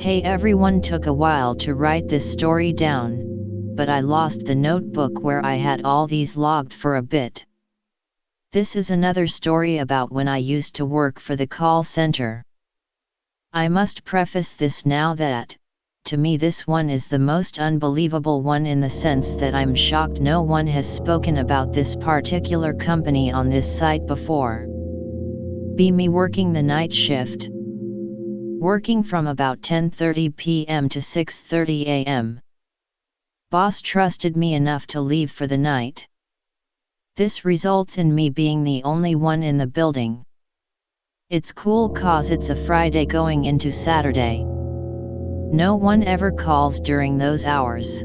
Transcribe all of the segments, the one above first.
Hey everyone, took a while to write this story down, but I lost the notebook where I had all these logged for a bit. This is another story about when I used to work for the call center. I must preface this now that, to me this one is the most unbelievable one in the sense that I'm shocked no one has spoken about this particular company on this site before. Be me working the night shift. Working from about 10:30 p.m. to 6:30 a.m. Boss trusted me enough to leave for the night. This results in me being the only one in the building. It's cool cause it's a Friday going into Saturday. No one ever calls during those hours.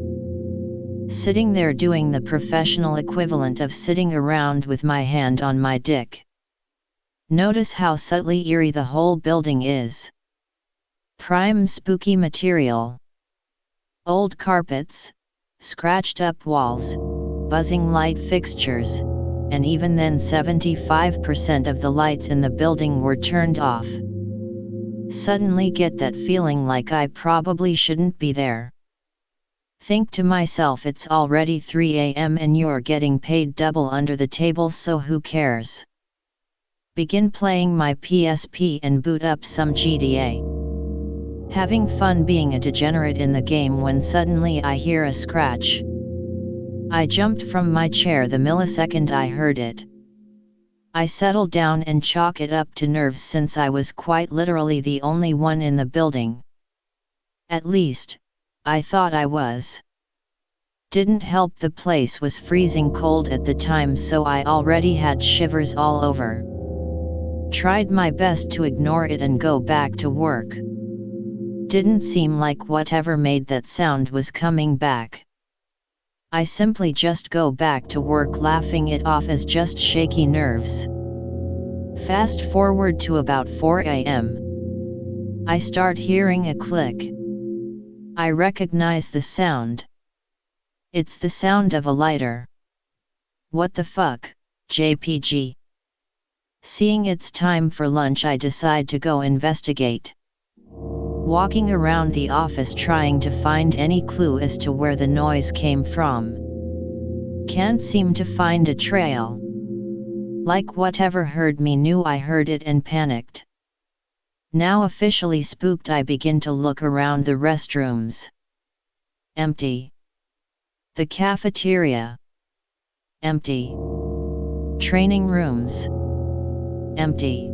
Sitting there doing the professional equivalent of sitting around with my hand on my dick. Notice how subtly eerie the whole building is. Prime spooky material. Old carpets, scratched up walls, buzzing light fixtures, and even then 75% of the lights in the building were turned off. Suddenly get that feeling like I probably shouldn't be there. Think to myself, it's already 3 a.m. and you're getting paid double under the table, so who cares? Begin playing my PSP and boot up some GTA. Having fun being a degenerate in the game when suddenly I hear a scratch. I jumped from my chair the millisecond I heard it. I settled down and chalk it up to nerves since I was quite literally the only one in the building. At least, I thought I was. Didn't help the place was freezing cold at the time, so I already had shivers all over. Tried my best to ignore it and go back to work. Didn't seem like whatever made that sound was coming back. I simply just go back to work laughing it off as just shaky nerves. Fast forward to about 4 a.m. I start hearing a click. I recognize the sound. It's the sound of a lighter. What the fuck, JPG? Seeing it's time for lunch, I decide to go investigate. Walking around the office trying to find any clue as to where the noise came from. Can't seem to find a trail. Like whatever heard me knew I heard it and panicked. Now officially spooked, I begin to look around the restrooms. Empty. The cafeteria. Empty. Training rooms. Empty.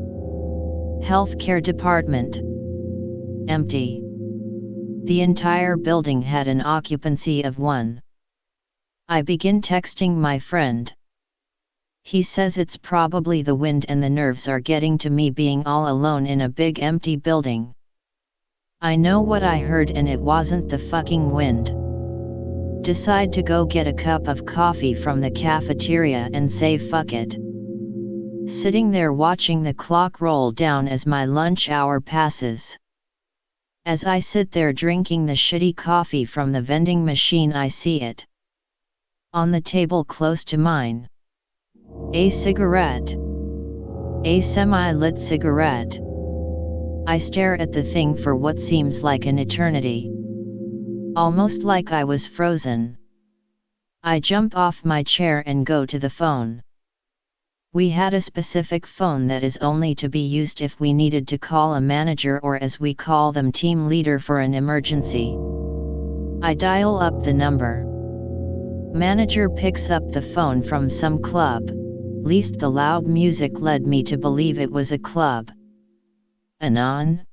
Healthcare department. Empty. The entire building had an occupancy of 1. I begin texting my friend. He says it's probably the wind and the nerves are getting to me being all alone in a big empty building. I know what I heard and it wasn't the fucking wind. Decide to go get a cup of coffee from the cafeteria and say fuck it. Sitting there watching the clock roll down as my lunch hour passes. As I sit there drinking the shitty coffee from the vending machine, I see it. On the table close to mine. A cigarette. A semi-lit cigarette. I stare at the thing for what seems like an eternity. Almost like I was frozen. I jump off my chair and go to the phone. We had a specific phone that is only to be used if we needed to call a manager, or as we call them, team leader, for an emergency. I dial up the number. Manager picks up the phone from some club. Least the loud music led me to believe it was a club. Anon?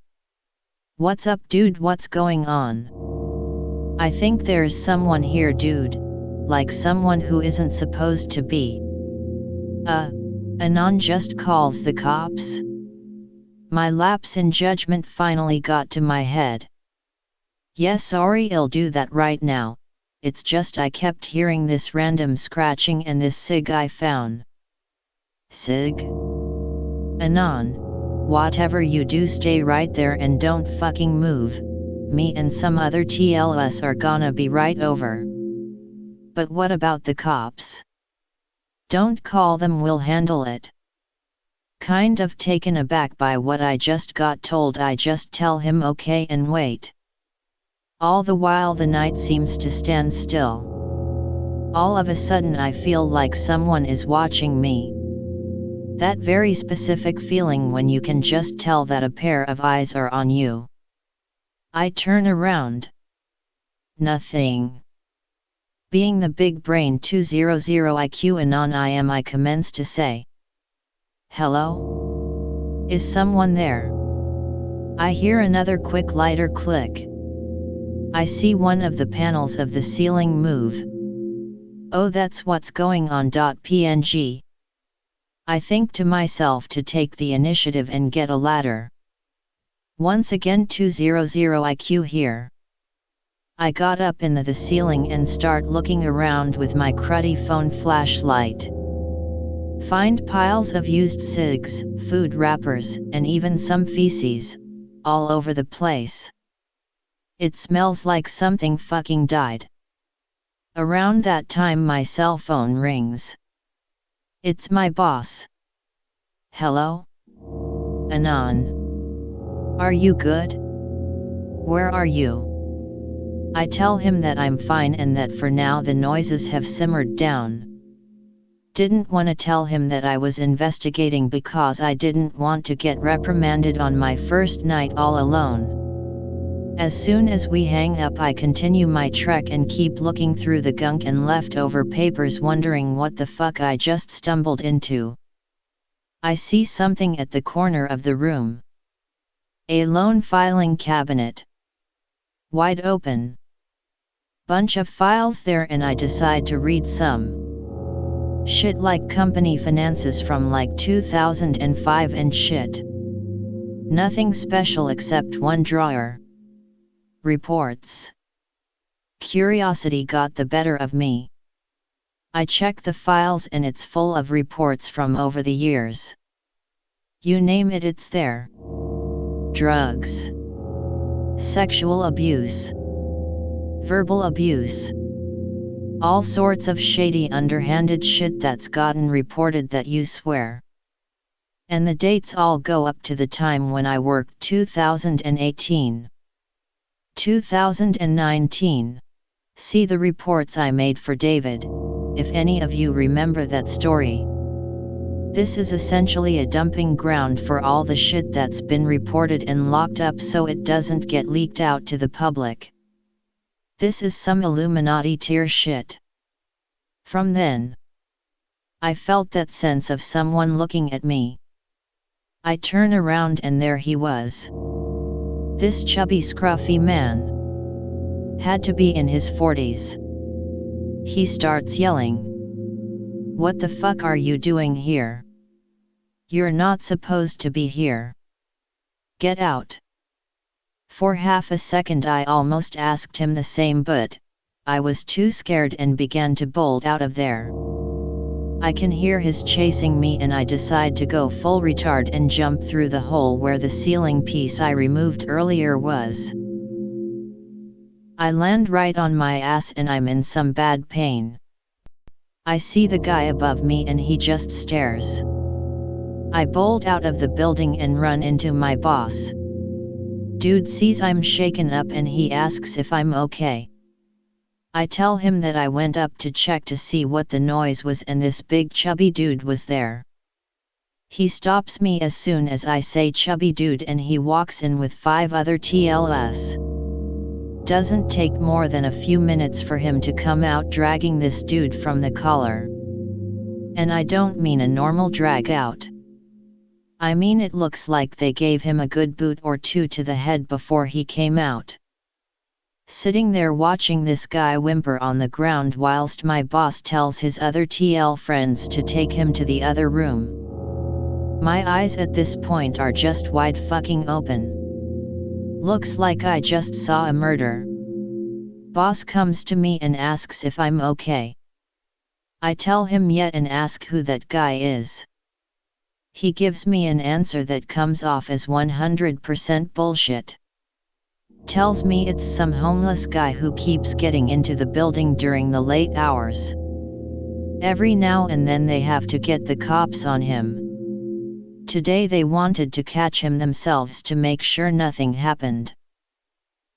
What's up, dude? What's going on? I think there's someone here, dude. Like someone who isn't supposed to be. Anon just calls the cops? My lapse in judgment finally got to my head. Yes, sorry, I'll do that right now. It's just I kept hearing this random scratching and this cig I found. Cig? Anon, whatever you do, stay right there and don't fucking move. Me and some other TLS are gonna be right over. But what about the cops? Don't call them, we'll handle it. Kind of taken aback by what I just got told, I just tell him okay and wait. All the while the night seems to stand still. All of a sudden I feel like someone is watching me. That very specific feeling when you can just tell that a pair of eyes are on you. I turn around. Nothing. Being the big brain 200 IQ anon I commence to say. Hello? Is someone there? I hear another quick lighter click. I see one of the panels of the ceiling move. Oh, that's what's going on. PNG. I think to myself to take the initiative and get a ladder. Once again 200 IQ here. I got up in the ceiling and start looking around with my cruddy phone flashlight. Find piles of used cigs, food wrappers, and even some feces, all over the place. It smells like something fucking died. Around that time my cell phone rings. It's my boss. Hello? Anon. Are you good? Where are you? I tell him that I'm fine and that for now the noises have simmered down. Didn't want to tell him that I was investigating because I didn't want to get reprimanded on my first night all alone. As soon as we hang up I continue my trek and keep looking through the gunk and leftover papers wondering what the fuck I just stumbled into. I see something at the corner of the room. A lone filing cabinet. Wide open. Bunch of files there and I decide to read some. Shit like company finances from like 2005 and shit. Nothing special except one drawer. Reports. Curiosity got the better of me. I check the files and it's full of reports from over the years. You name it, it's there. Drugs. Sexual abuse. Verbal abuse. All sorts of shady underhanded shit that's gotten reported that you swear. And the dates all go up to the time when I worked 2018. 2019. See the reports I made for David, if any of you remember that story. This is essentially a dumping ground for all the shit that's been reported and locked up so it doesn't get leaked out to the public. This is some Illuminati tier shit. From then, I felt that sense of someone looking at me. I turn around and there he was. This chubby scruffy man. Had to be in his 40s. He starts yelling. What the fuck are you doing here? You're not supposed to be here. Get out. For half a second I almost asked him the same, but I was too scared and began to bolt out of there. I can hear his chasing me and I decide to go full retard and jump through the hole where the ceiling piece I removed earlier was. I land right on my ass and I'm in some bad pain. I see the guy above me and he just stares. I bolt out of the building and run into my boss. Dude sees I'm shaken up and he asks if I'm okay. I tell him that I went up to check to see what the noise was and this big chubby dude was there. He stops me as soon as I say chubby dude and he walks in with 5 other TLS. Doesn't take more than a few minutes for him to come out dragging this dude from the collar. And I don't mean a normal drag out. I mean it looks like they gave him a good boot or two to the head before he came out. Sitting there watching this guy whimper on the ground whilst my boss tells his other TL friends to take him to the other room. My eyes at this point are just wide fucking open. Looks like I just saw a murder. Boss comes to me and asks if I'm okay. I tell him yet and ask who that guy is. He gives me an answer that comes off as 100% bullshit. Tells me it's some homeless guy who keeps getting into the building during the late hours. Every now and then they have to get the cops on him. Today they wanted to catch him themselves to make sure nothing happened.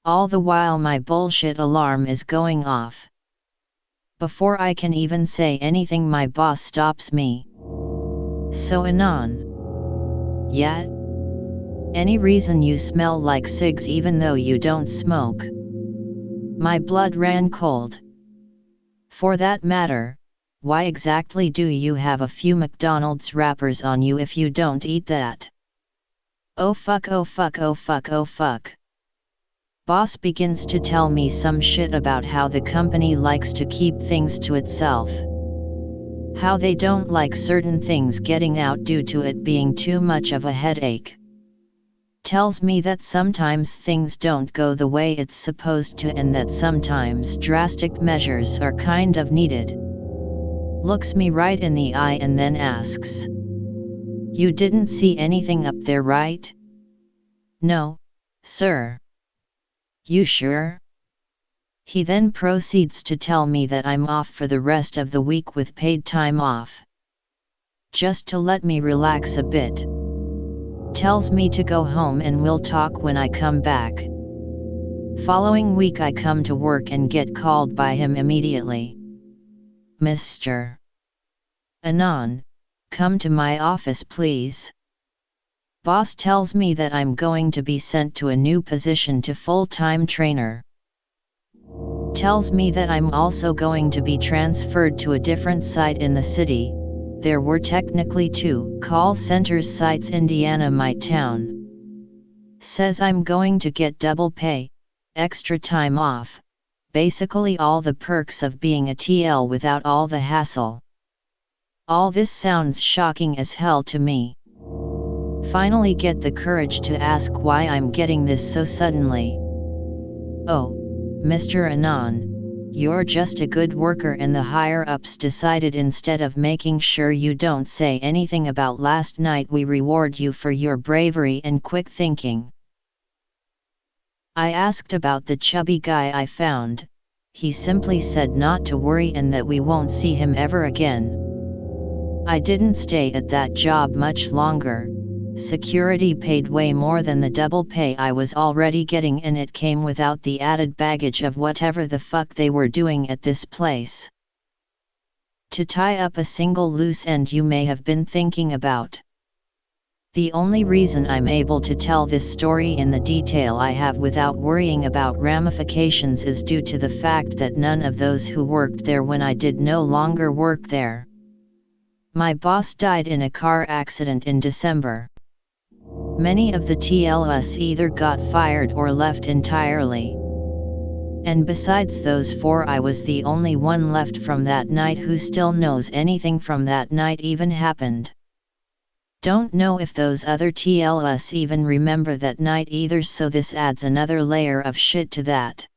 All the while my bullshit alarm is going off. Before I can even say anything, my boss stops me. So Anon. Yeah? Any reason you smell like cigs even though you don't smoke? My blood ran cold. For that matter, why exactly do you have a few McDonald's wrappers on you if you don't eat that? Oh fuck, oh fuck, oh fuck, oh fuck. Boss begins to tell me some shit about how the company likes to keep things to itself. How they don't like certain things getting out due to it being too much of a headache. Tells me that sometimes things don't go the way it's supposed to and that sometimes drastic measures are kind of needed. Looks me right in the eye and then asks. You didn't see anything up there, right? No, sir. You sure? He then proceeds to tell me that I'm off for the rest of the week with paid time off. Just to let me relax a bit. Tells me to go home and we'll talk when I come back. Following week I come to work and get called by him immediately. Mr. Anon, come to my office please. Boss tells me that I'm going to be sent to a new position to full-time trainer. Tells me that I'm also going to be transferred to a different site in the city. There were technically 2 call centers sites, Indiana my town. Says I'm going to get double pay, extra time off, basically all the perks of being a TL without all the hassle. All this sounds shocking as hell to me. Finally get the courage to ask why I'm getting this so suddenly. Oh, Mr. Anon, you're just a good worker and the higher-ups decided instead of making sure you don't say anything about last night we reward you for your bravery and quick thinking. I asked about the chubby guy I found. He simply said not to worry and that we won't see him ever again. I didn't stay at that job much longer. Security paid way more than the double pay I was already getting and it came without the added baggage of whatever the fuck they were doing at this place. To tie up a single loose end you may have been thinking about. The only reason I'm able to tell this story in the detail I have without worrying about ramifications is due to the fact that none of those who worked there when I did no longer work there. My boss died in a car accident in December. Many of the TLS either got fired or left entirely. And besides those 4 I was the only one left from that night who still knows anything from that night even happened. Don't know if those other TLS even remember that night either, so this adds another layer of shit to that.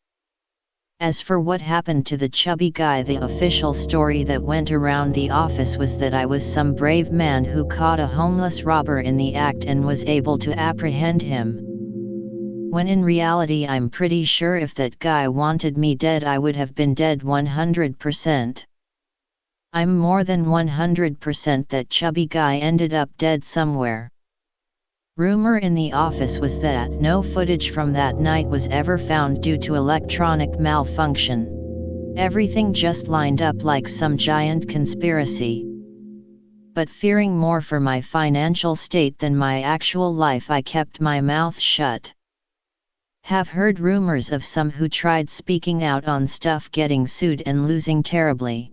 As for what happened to the chubby guy, the official story that went around the office was that I was some brave man who caught a homeless robber in the act and was able to apprehend him. When in reality I'm pretty sure if that guy wanted me dead I would have been dead 100%. I'm more than 100% that chubby guy ended up dead somewhere. Rumor in the office was that no footage from that night was ever found due to electronic malfunction. Everything just lined up like some giant conspiracy. But fearing more for my financial state than my actual life, I kept my mouth shut. Have heard rumors of some who tried speaking out on stuff getting sued and losing terribly.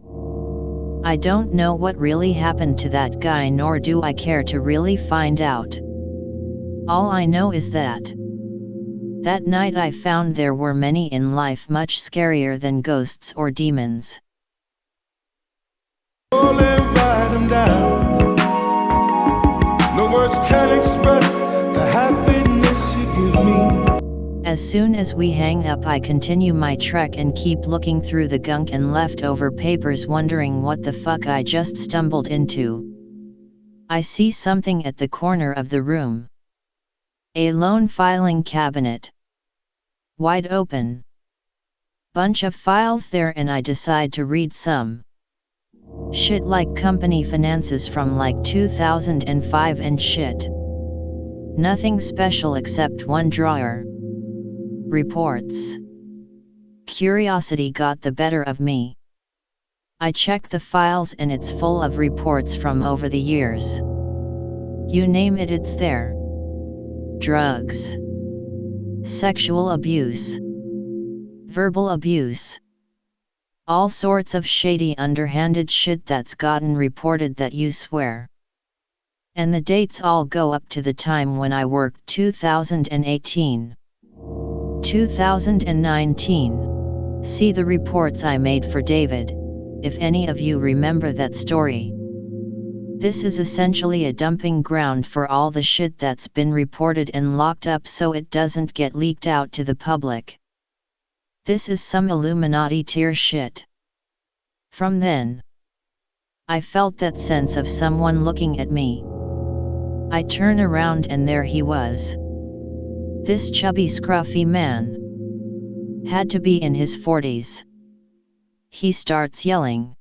I don't know what really happened to that guy, nor do I care to really find out. All I know is that night I found there were many in life much scarier than ghosts or demons. No words can express the happiness you give me. As soon as we hang up I continue my trek and keep looking through the gunk and leftover papers wondering what the fuck I just stumbled into. I see something at the corner of the room. A lone filing cabinet. Wide open. Bunch of files there and I decide to read some shit like company finances from like 2005 and shit. Nothing special except one drawer. Reports. Curiosity got the better of me. I check the files and it's full of reports from over the years. You name it, it's there. Drugs. Sexual abuse. Verbal abuse. All sorts of shady underhanded shit that's gotten reported that you swear. And the dates all go up to the time when I worked 2018. 2019. See the reports I made for David, if any of you remember that story. This is essentially a dumping ground for all the shit that's been reported and locked up so it doesn't get leaked out to the public. This is some Illuminati tier shit. From then, I felt that sense of someone looking at me. I turn around and there he was. This chubby scruffy man. Had to be in his 40s. He starts yelling.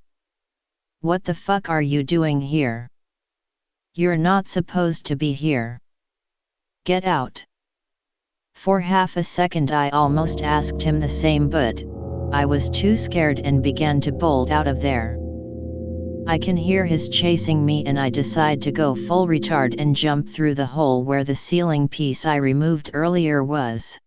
"What the fuck are you doing here? You're not supposed to be here. Get out." For half a second I almost asked him the same, but I was too scared and began to bolt out of there. I can hear his chasing me and I decide to go full retard and jump through the hole where the ceiling piece I removed earlier was.